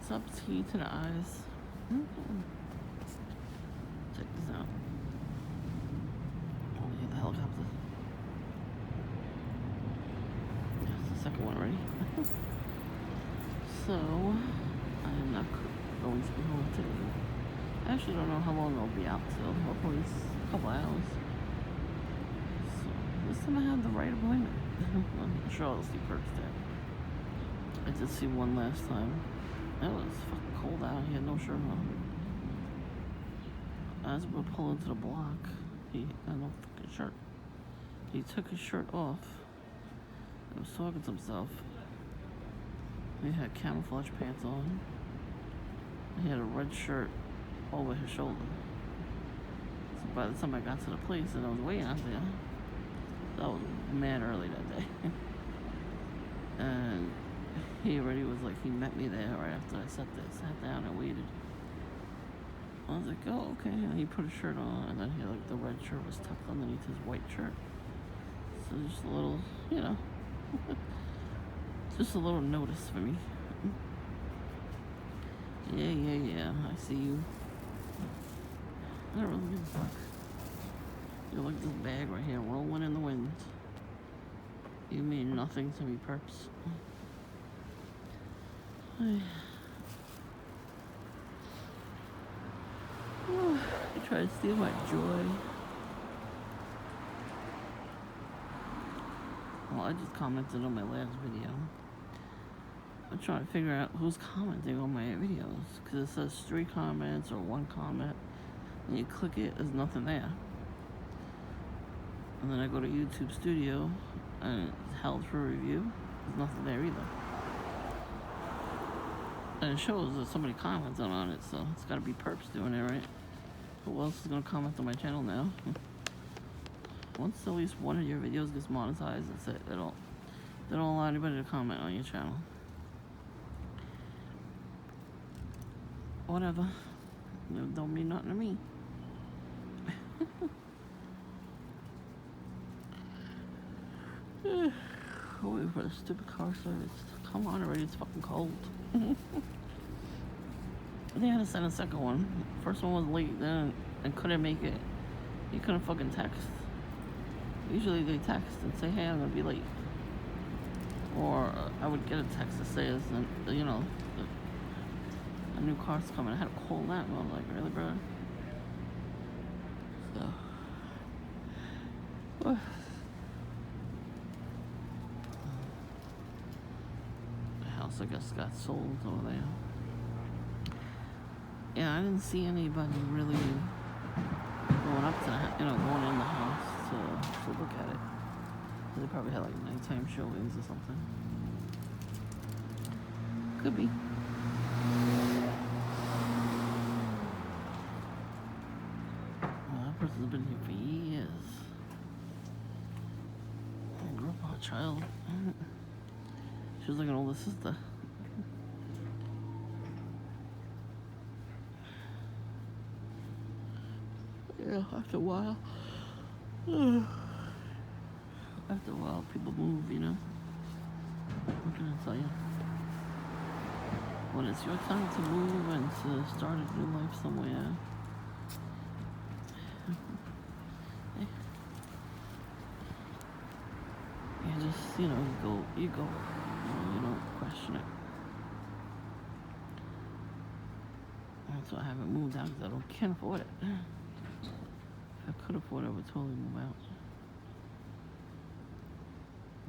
What's up, T to the eyes? Check this out. Oh, we get the helicopter. That's the second one already. So, I am not going to be home today. I actually don't know how long I'll be out till. Hopefully it's a couple hours. So, this time I have the right appointment. I'm sure I'll see perks there. I did see one last time. It was fucking cold out. He had no shirt on. As we pull into the block, he had no fucking shirt. He took his shirt off and was talking to himself. He had camouflage pants on. He had a red shirt over his shoulder. So by the time I got to the place and I was waiting out there, that was mad early that day. And he already was like, he met me there right after I sat down and waited. I was like, oh, okay. And he put a shirt on, and then he like the red shirt was tucked underneath his white shirt. So just a little, you know, just a little notice for me. Yeah, I see you. I don't really give a fuck. You look at this bag right here, rolling in the wind. You mean nothing to me, perps. You try to steal my joy. Well, I just commented on my last video. I'm trying to figure out who's commenting on my videos, because it says 3 comments or 1 comment, and you click it, there's nothing there. And then I go to YouTube Studio, and it's held for review, there's nothing there either. And it shows that somebody commented on it, so it's gotta be perps doing it, right? Who else is gonna comment on my channel now? Once at least one of your videos gets monetized, that's it. They don't allow anybody to comment on your channel. Whatever. It don't mean nothing to me. Waiting for the stupid car service. Come on already, it's fucking cold. They had to send a second one. First one was late then and couldn't make it. He couldn't fucking text. Usually they text and say, hey, I'm gonna be late. Or I would get a text that says, you know, a new car's coming. I had to call that and I was like, really, bro? So, the house, I guess, got sold over there. Yeah, I didn't see anybody really going up to the, going in the house to look at it. They probably had like nighttime showings or something. Could be. Well, that person's been here for years. I grew up a child. She was like an older sister. Yeah, after a while, people move, you know. What can I tell you? When it's your time to move and to start a new life somewhere, you just, you go. You don't question it. That's why I haven't moved out, because I can't afford it. If I could afford it, I would totally move out.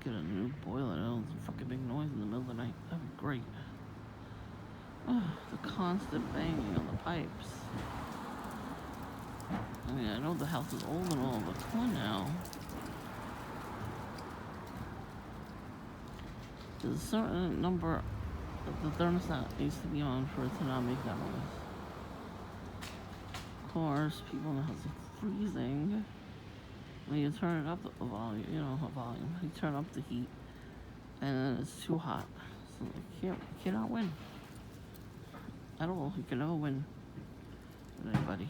Get a new boiler that owns a fucking big noise in the middle of the night. That'd be great. The constant banging on the pipes. I mean, I know the house is old and all, but come on now. There's a certain number that the thermostat needs to be on for it to not make that noise. Of course, people in the house are freezing. When you turn it up a volume, you turn up the heat, and then it's too hot. So you cannot win. At all. You can never win with anybody.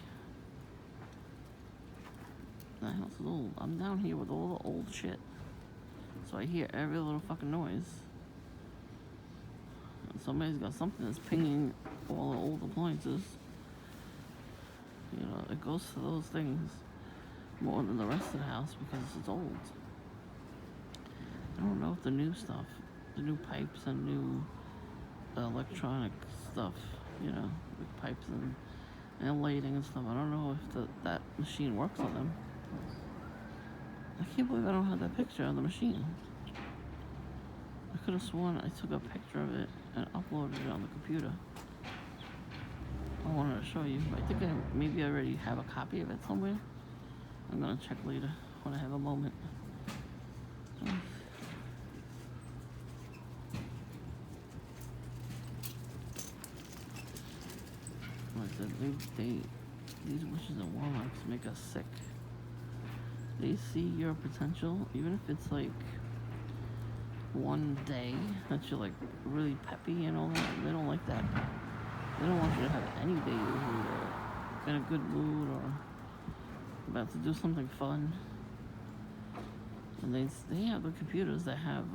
That house is old. I'm down here with all the old shit. So I hear every little fucking noise. somebody's got something that's pinging all the old appliances. You know, it goes to those things more than the rest of the house because it's old. I don't know if the new stuff, the new pipes and new electronic stuff, you know, with pipes and lighting and stuff. I don't know if that machine works on them. I can't believe I don't have that picture of the machine. I could have sworn I took a picture of it and uploaded it on the computer. I wanted to show you. I think maybe I already have a copy of it somewhere. I'm gonna check later when I have a moment. Like I said, these witches and warlocks make us sick. They see your potential, even if it's like one day that you're like really peppy and all that. They don't like that. They don't want you to have any days where you're in a good mood or about to do something fun. And they have the computers that have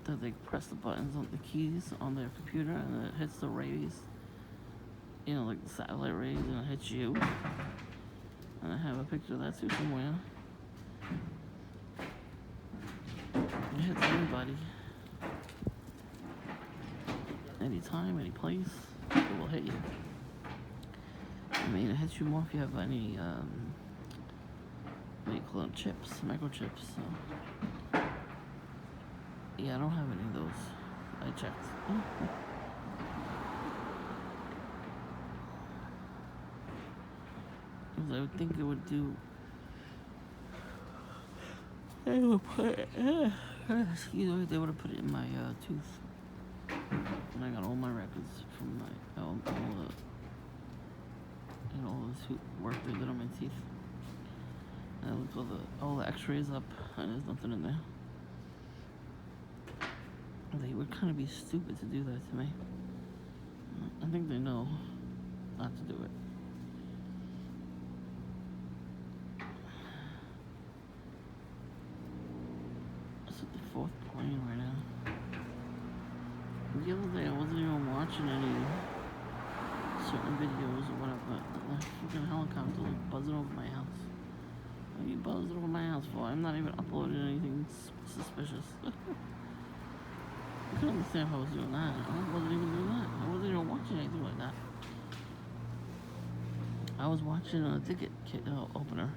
that they press the buttons on the keys on their computer and it hits the rays. You know, like the satellite rays, and it hits you. And I have a picture of that too somewhere. It hits anybody. Anytime, any place, it will hit you. I mean, it hits you more if you have any, what do you call them, chips, microchips, so. Yeah, I don't have any of those. I checked. Because I would think it would do. They would put it, excuse me, they would have put it in my tooth. And I got all my records from my all the work they did on my teeth. And I looked all the X-rays up, and there's nothing in there. They would kind of be stupid to do that to me. I think they know not to do it. It's at the 4th plane right now. The other day I wasn't even watching any certain videos or whatever. The freaking helicopter like buzzing over my house. What are you buzzing over my house for? I'm not even uploading anything suspicious. I couldn't understand if I was doing that. I wasn't even doing that. I wasn't even watching anything like that. I was watching a ticket opener.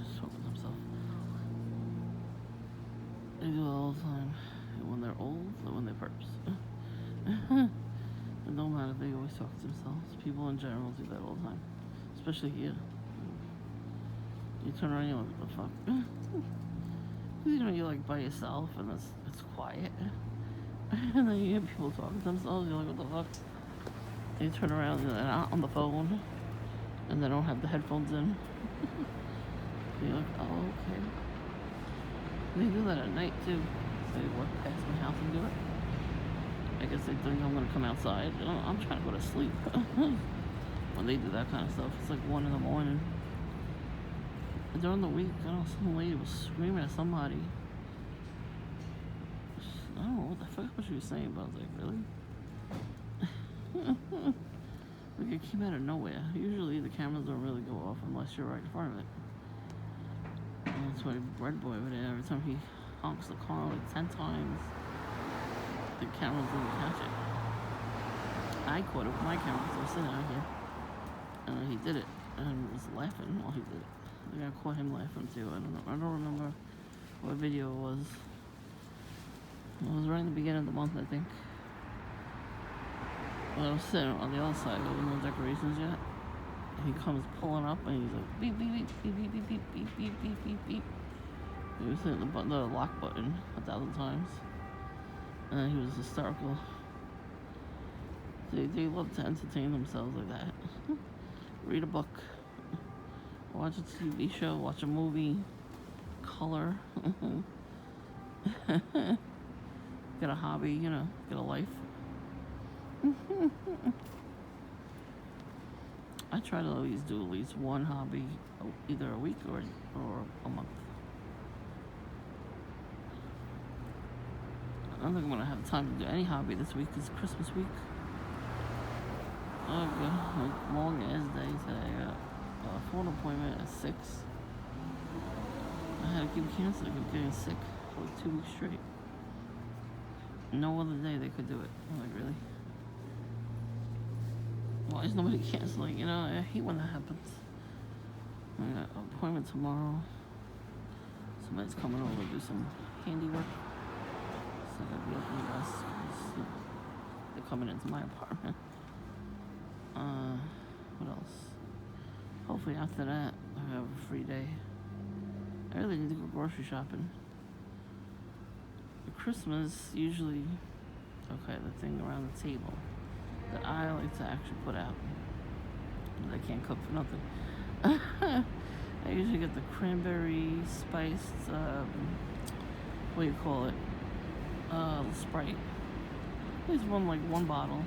Just open themselves. They do it all the time. When they're old or when they're perps. It don't matter, they always talk to themselves. People in general do that all the time. Especially here. You turn around and you're like, what the fuck? You know, you're like by yourself and it's quiet. And then you hear people talking to themselves, you're like, what the fuck? And you turn around and they're not on the phone. And they don't have the headphones in. You're like, oh, okay. They do that at night too. They walk past my house and do it. I guess they think I'm gonna come outside. I'm trying to go to sleep. When they do that kind of stuff, it's like 1 in the morning. And during the week, I don't know, some lady was screaming at somebody. I don't know what the fuck was she was saying, but I was like, really? Like it came out of nowhere. Usually the cameras don't really go off unless you're right in front of it. And that's why Red Boy over there, every time he honks the car like 10 times, the cameras didn't catch it. I caught it with my camera, so I was sitting out here. And he did it, and was laughing while he did it. I think I caught him laughing too. I don't know. I don't remember what video it was. It was right in the beginning of the month, I think. When I was sitting on the other side, there was no decorations yet. He comes pulling up and he's like beep beep beep beep beep beep beep beep beep beep beep. He was hitting the lock button 1,000 times, and he was hysterical. They love to entertain themselves like that. Read a book, watch a TV show, watch a movie, color, get a hobby, you know, get a life. I try to always do at least one hobby either a week or a month. I don't think I'm gonna have time to do any hobby this week. It's Christmas week. Oh, good. Like, long ass day today. I got a phone appointment at 6. I had to keep canceling. I kept getting sick for like 2 weeks straight. No other day they could do it. I'm like, really? Why is nobody canceling? You know, I hate when that happens. I got an appointment tomorrow. Somebody's coming over to do some handiwork. So I gotta be up in the desk. They're coming into my apartment. What else? Hopefully after that, I have a free day. I really need to go grocery shopping. For Christmas, usually, okay, the thing around the table that I like to actually put out. I can't cook for nothing. I usually get the cranberry spiced, what do you call it? Sprite. There's one bottle.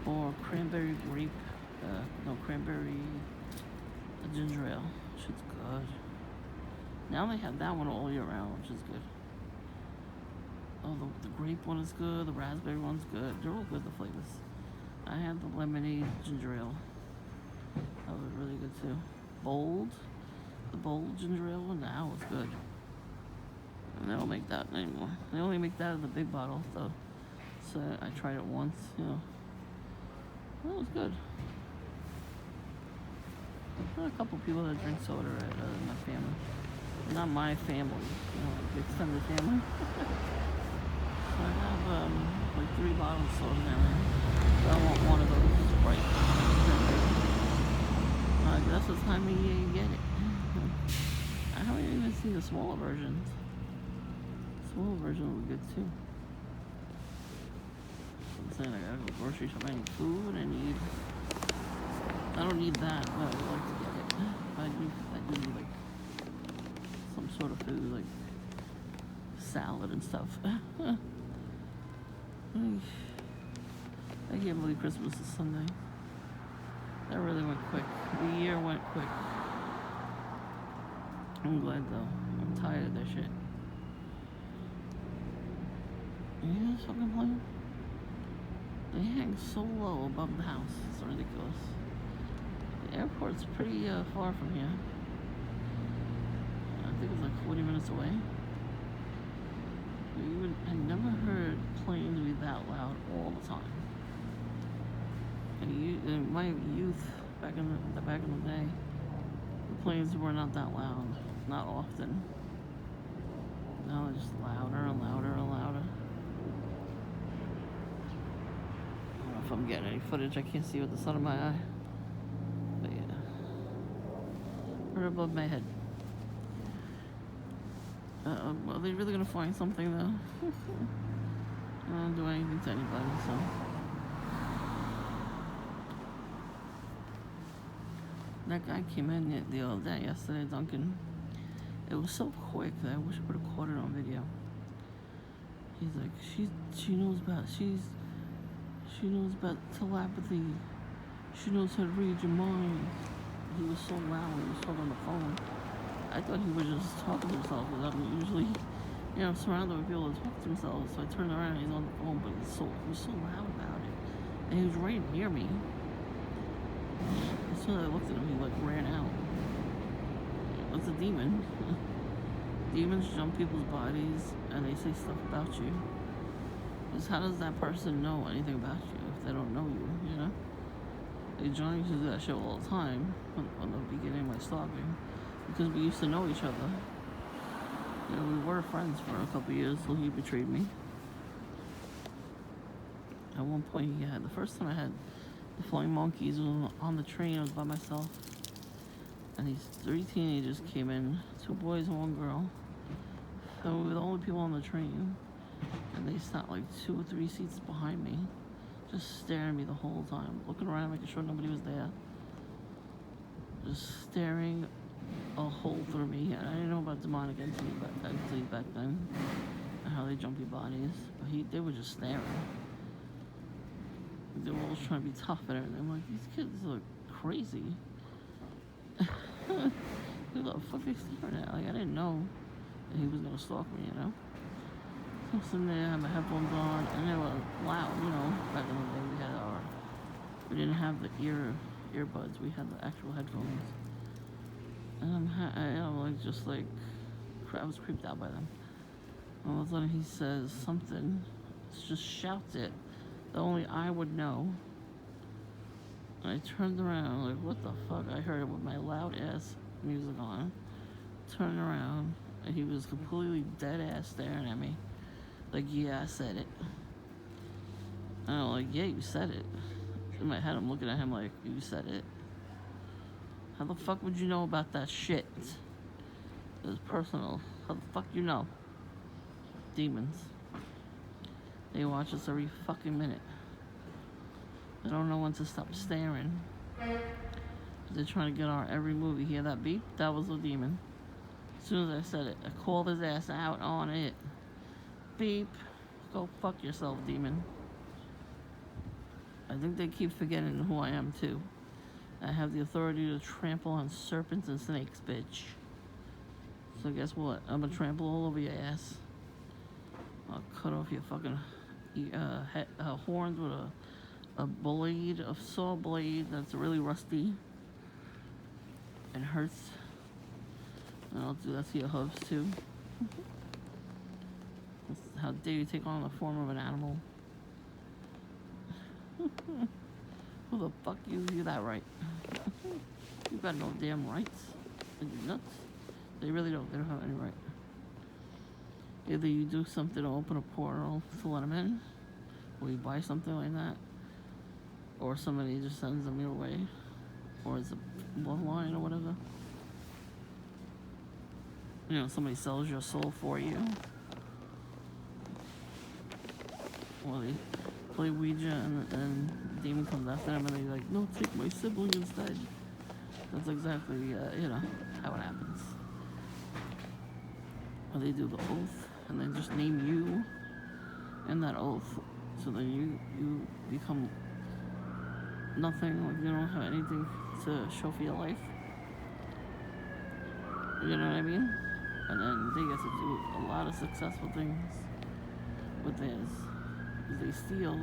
Or cranberry grape, cranberry ginger ale. Shit's good. Now they have that one all year round, which is good. Oh, the grape one is good. The raspberry one's good. They're all good, the flavors. I had the lemonade ginger ale. That was really good too. The bold ginger ale one now is good. And they don't make that anymore. They only make that in the big bottle, though. So I tried it once, you know. That was good. There are a couple people that drink soda in my family. Not my family, you know, like the extended family. So I have like 3 bottles of soda down there. So I want one of those Sprite. That's the time of year you get it. I haven't even seen the smaller versions. The smaller version would be good too. I'm saying I gotta go grocery shop. I need food. I don't need that, but I would like to get it. I do need like some sort of food, like salad and stuff. I can't believe Christmas is Sunday. That really went quick. The year went quick. I'm glad though. I'm tired of that shit. You hear this fucking plane? They hang so low above the house. It's ridiculous. The airport's pretty far from here. I think it's like 40 minutes away. I never heard planes be that loud all the time. In my youth, back in the day, the planes were not that loud. Not often. Now they're just louder and louder and louder. I don't know if I'm getting any footage. I can't see with the sun in my eye. But yeah. Right above my head. Are they really gonna find something though? I don't do anything to anybody, so. That guy came in the other day, yesterday, Duncan. It was so quick that I wish I would have caught it on video. He's like, she knows about telepathy. She knows how to read your mind. He was so loud when he was talking on the phone. I thought he was just talking to himself, because I'm usually, you know, surrounded with people that talk to themselves. So I turned around and he's on the phone, but he was so loud about it. And he was right near me. As soon as I looked at him, he like ran out. It's a demon. Demons jump people's bodies and they say stuff about you. Because how does that person know anything about you if they don't know you, you know? Like, Johnny used to do that shit all the time when the beginning of my stalking. Because we used to know each other. You know, we were friends for a couple years till he betrayed me. At one point, the first time I had the flying monkeys was on the train. I was by myself. And these 3 teenagers came in, 2 boys and 1 girl. So we were the only people on the train. And they sat like 2 or 3 seats behind me, just staring at me the whole time, looking around, making sure nobody was there. Just staring a hole through me. I didn't know about demonic entities back then, and how they jump your bodies. But they were just staring. They were all trying to be tough and everything. I'm like, these kids look crazy. Who the fuck are they staring at? Like, I didn't know that he was gonna stalk me, you know? I'm sitting there, I had my headphones on, and they were loud, you know. Back in the day, we didn't have the earbuds, we had the actual headphones. And I'm like, just like, I was creeped out by them. All of a sudden, he says something, just shouts it, that only I would know. And I turned around, like, what the fuck? I heard it with my loud ass music on. Turned around, and he was completely dead ass staring at me. Like, yeah, I said it. And I'm like, yeah, you said it. In my head, I'm looking at him like, you said it. How the fuck would you know about that shit? It was personal. How the fuck you know? Demons. They watch us every fucking minute. They don't know when to stop staring. They're trying to get our every movie. Hear that beep? That was a demon. As soon as I said it, I called his ass out on it. Beep. Go fuck yourself, demon. I think they keep forgetting who I am, too. I have the authority to trample on serpents and snakes, bitch. So guess what? I'm gonna trample all over your ass. I'll cut off your fucking horns with a blade, a saw blade that's really rusty and hurts. And I'll do that to your hooves too. How dare you take on the form of an animal? Who the fuck gives you that right? You've got no damn rights. Are you nuts? They really don't. They don't have any right. Either you do something to open a portal to let them in, or you buy something like that, or somebody just sends them your way, or it's a bloodline or whatever. You know, somebody sells your soul for you. Or they play Ouija and the demon comes after them and they're like, no, take my sibling instead. That's exactly, how it happens. Or they do the oath and they just name you in that oath. So then you become nothing, like you don't have anything to show for your life. You know what I mean? And then they get to do a lot of successful things with theirs. They steal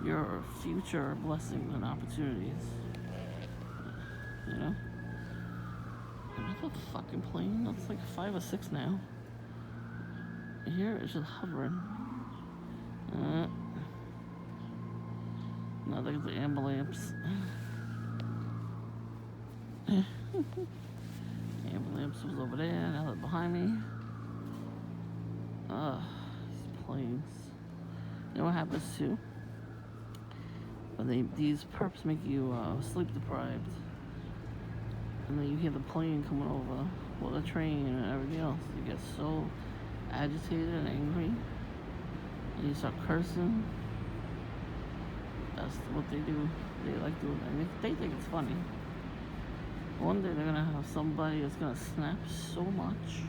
your future blessings and opportunities. You know? Another fucking plane? That's like 5 or 6 now. Here it's just hovering. Now there's the ambulance. Ambulance was over there, now they're behind me. These planes. You know what happens too? When these perps make you sleep deprived. And then you hear the plane coming over, or the train and everything else. You get so agitated and angry. And you start cursing. That's what they do. They like doing that. They think it's funny. One day they're gonna have somebody that's gonna snap so much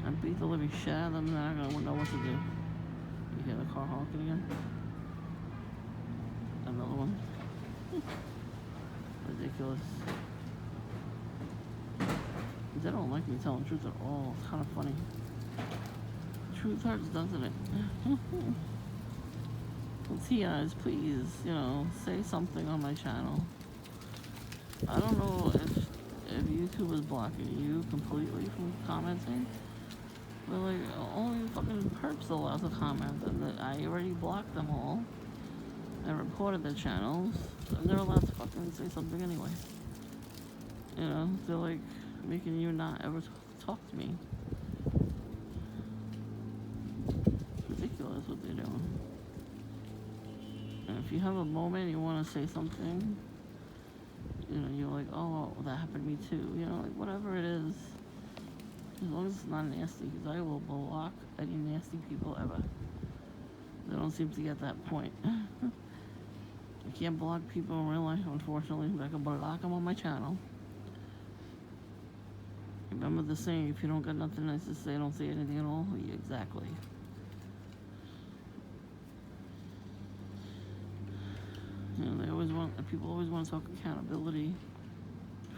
and beat the living shit out of them, and they're not gonna know what to do. You hear the car honking again? Another one. Ridiculous. They don't like me telling the truth at all. It's kind of funny. Truth hurts, doesn't it? Well, guys, please, say something on my channel. I don't know if YouTube is blocking you completely from commenting, but like only fucking perps allowed to comment, and I already blocked them all. I reported their channels, and they're allowed to fucking say something anyway. They're like making you not ever talk to me. It's ridiculous what they're doing. And if you have a moment you want to say something, you're like, oh, that happened to me too. Like whatever it is, as long as it's not nasty, because I will block any nasty people ever. They don't seem to get that point. I can't block people in real life, unfortunately, but I can block them on my channel. Remember the saying, if you don't got nothing nice to say, don't say anything at all? Yeah, exactly. People always want to talk accountability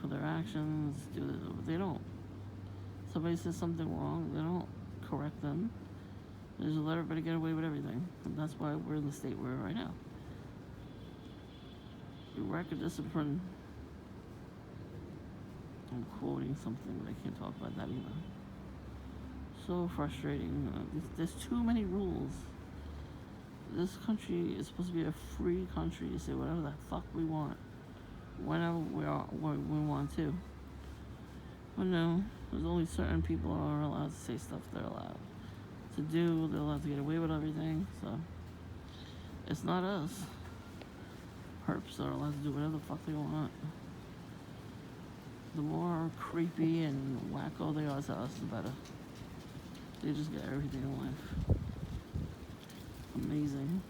for their actions. They don't. Somebody says something wrong, they don't correct them. They just let everybody get away with everything. And that's why we're in the state we're in right now. Record discipline. I'm quoting something, but I can't talk about that either. So frustrating. There's too many rules. This country is supposed to be a free country to say whatever the fuck we want, whenever we want to. But no, there's only certain people who are allowed to say stuff they're allowed to do. They're allowed to get away with everything. So it's not us. Herps are allowed to do whatever the fuck they want. The more creepy and wacko they are to us, the better. They just get everything in life. Amazing.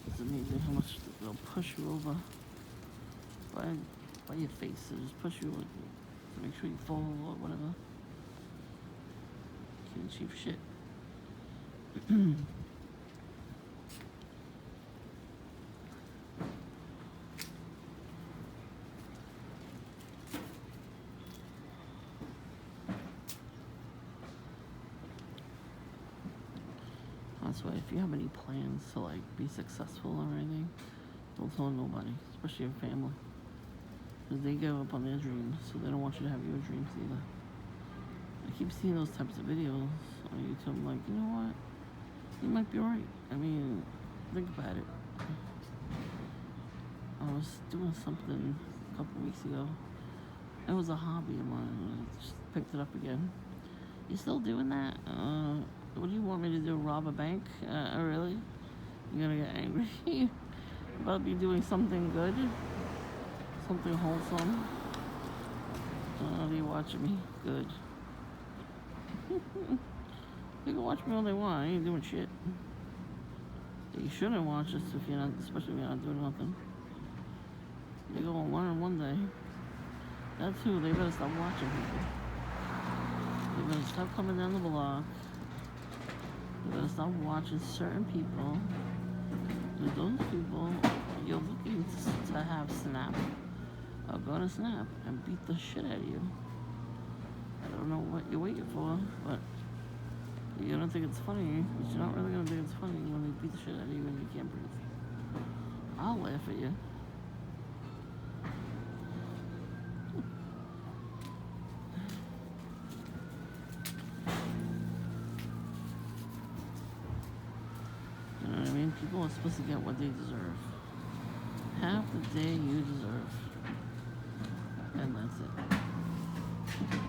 It's amazing how much they'll push you over by your face. They'll just push you to make sure you fall or whatever. Can't achieve shit. That's why if you have any plans to like be successful or anything, don't tell nobody, especially your family. Because they give up on their dreams, so they don't want you to have your dreams either. I keep seeing those types of videos on YouTube. I'm like, you know what? You might be right. I mean, think about it. I was doing something a couple weeks ago. It was a hobby of mine. I just picked it up again. You still doing that? What do you want me to do? Rob a bank? Really? You're gonna get angry about me doing something good? Something wholesome? They're watching me. Good. They can watch me all they want. I ain't doing shit. You shouldn't watch us if you're not, especially if you're not doing nothing. They're gonna learn one day. That's who. They better stop watching people. They better stop coming down the block. They better stop watching certain people. And those people you're looking to have snap are gonna snap and beat the shit out of you. I don't know what you're waiting for, but you don't think it's funny. But you're not really gonna think it's funny when they beat the shit out of you and you can't breathe. I'll laugh at you. You know what I mean? People are supposed to get what they deserve. Half the day you deserve. And that's it.